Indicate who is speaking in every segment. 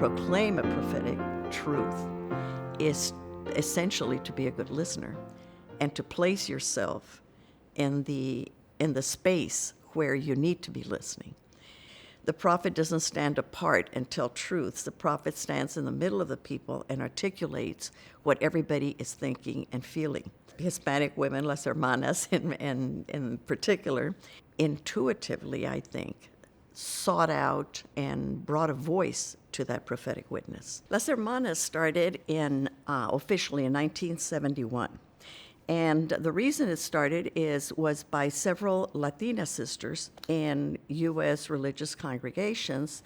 Speaker 1: proclaim a prophetic truth is essentially to be a good listener and to place yourself in the space where you need to be listening. The prophet doesn't stand apart and tell truths. The prophet stands in the middle of the people and articulates what everybody is thinking and feeling. Hispanic women, las hermanas in particular, intuitively, I think, sought out and brought a voice to that prophetic witness. Las Hermanas started officially in 1971. And the reason it started was by several Latina sisters in U.S. religious congregations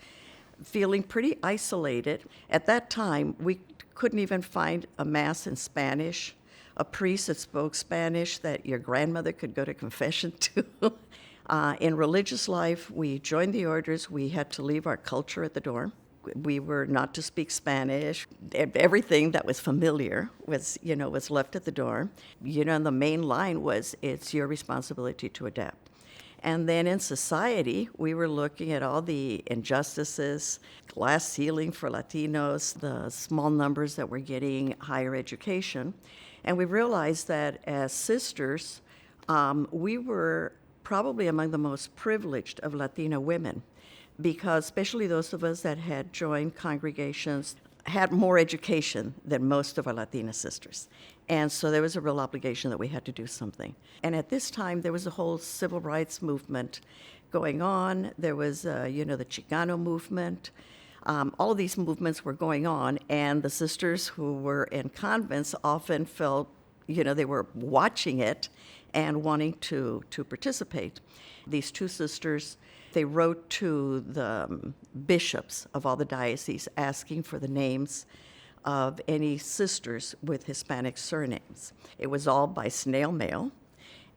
Speaker 1: feeling pretty isolated. At that time, we couldn't even find a mass in Spanish, a priest that spoke Spanish that your grandmother could go to confession to. In religious life, we joined the orders. We had to leave our culture at the door. We were not to speak Spanish. Everything that was familiar was left at the door. And the main line was, it's your responsibility to adapt. And then in society, we were looking at all the injustices, glass ceiling for Latinos, the small numbers that were getting higher education. And we realized that as sisters, we were probably among the most privileged of Latina women, because especially those of us that had joined congregations had more education than most of our Latina sisters. And so there was a real obligation that we had to do something. And at this time, there was a whole civil rights movement going on. There was, the Chicano movement. All of these movements were going on, and the sisters who were in convents often felt, they were watching it and wanting to participate. These two sisters, they wrote to the bishops of all the dioceses asking for the names of any sisters with Hispanic surnames. It was all by snail mail,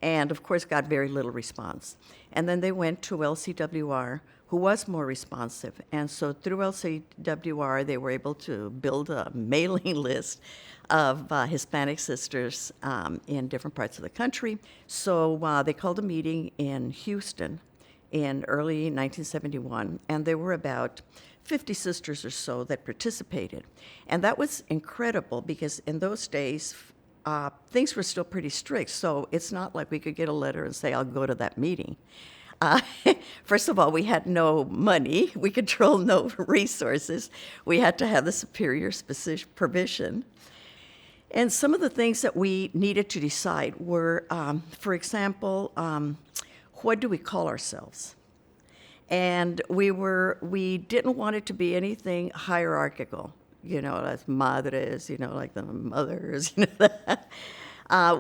Speaker 1: and of course got very little response. And then they went to LCWR, who was more responsive. And so through LCWR, they were able to build a mailing list of Hispanic sisters in different parts of the country. So they called a meeting in Houston in early 1971, and there were about 50 sisters or so that participated. And that was incredible because in those days, things were still pretty strict. So it's not like we could get a letter and say, I'll go to that meeting. First of all, we had no money. We controlled no resources. We had to have the superior's permission. And some of the things that we needed to decide were, for example, what do we call ourselves? And we didn't want it to be anything hierarchical, as madres, like the mothers,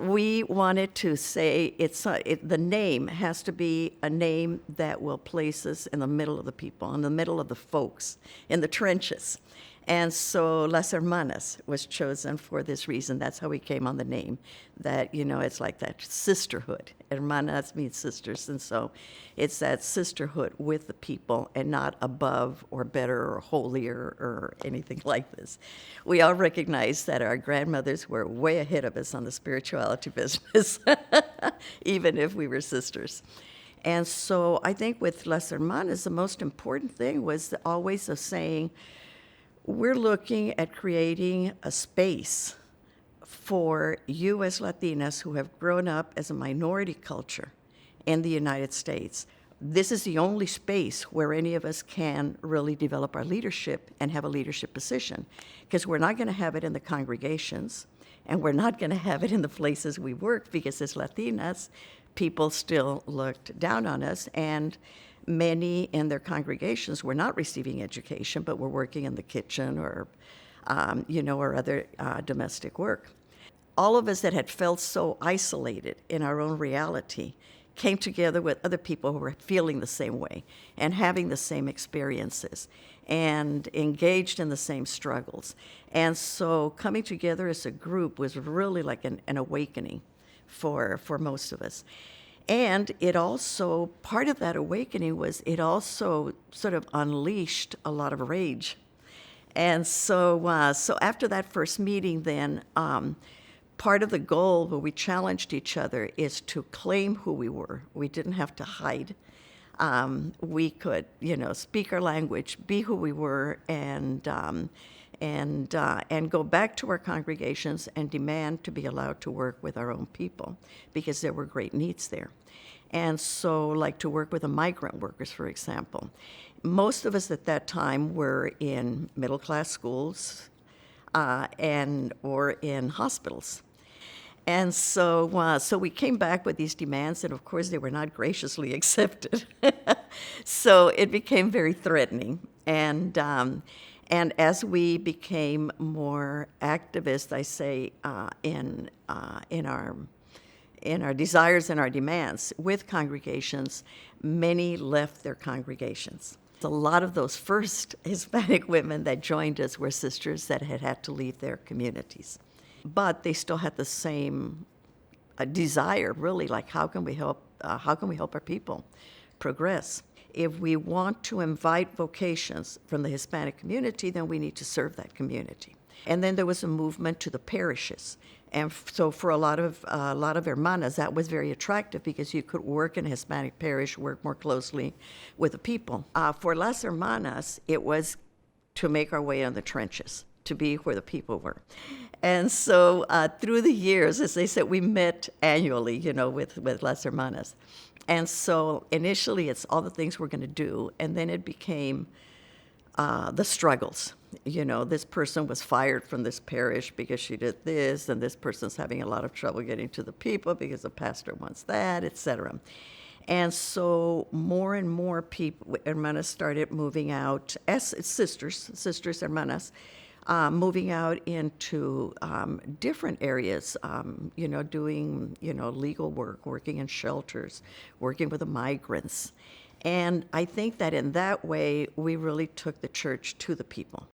Speaker 1: we wanted to say the name has to be a name that will place us in the middle of the people, in the middle of the folks, in the trenches. And so Las Hermanas was chosen for this reason. That's how we came on the name, that, it's like that sisterhood. Hermanas means sisters, and so it's that sisterhood with the people and not above or better or holier or anything like this. We all recognize that our grandmothers were way ahead of us on the spirituality business, even if we were sisters. And so I think with Las Hermanas, the most important thing was always of saying, we're looking at creating a space for you as Latinas who have grown up as a minority culture in the United States. This is the only space where any of us can really develop our leadership and have a leadership position, because we're not going to have it in the congregations, and we're not going to have it in the places we work, because as Latinas, people still looked down on us, and many in their congregations were not receiving education, but were working in the kitchen or other domestic work. All of us that had felt so isolated in our own reality came together with other people who were feeling the same way and having the same experiences and engaged in the same struggles. And so coming together as a group was really like an awakening for most of us. And it also, part of that awakening was it also sort of unleashed a lot of rage. And so after that first meeting then, part of the goal where we challenged each other is to claim who we were. We didn't have to hide. We could, speak our language, be who we were, and go back to our congregations and demand to be allowed to work with our own people, because there were great needs there. And so, like, to work with the migrant workers, for example. Most of us at that time were in middle-class schools or in hospitals. And so we came back with these demands, and of course they were not graciously accepted. So it became very threatening. And as we became more activist, I say, in our desires and our demands with congregations, many left their congregations. A lot of those first Hispanic women that joined us were sisters that had to leave their communities. But they still had the same desire, really, like how can we help our people progress? If we want to invite vocations from the Hispanic community, then we need to serve that community. And then there was a movement to the parishes. And so for a lot of hermanas, that was very attractive, because you could work in a Hispanic parish, work more closely with the people. For las hermanas, it was to make our way in the trenches, to be where the people were. And so through the years, as they said, we met annually, with las hermanas. And so initially it's all the things we're going to do, and then it became the struggles. This person was fired from this parish because she did this, and this person's having a lot of trouble getting to the people because the pastor wants that, etc. And so more and more people, hermanas, started moving out as sisters hermanas, moving out into different areas, doing, legal work, working in shelters, working with the migrants. And I think that in that way, we really took the church to the people.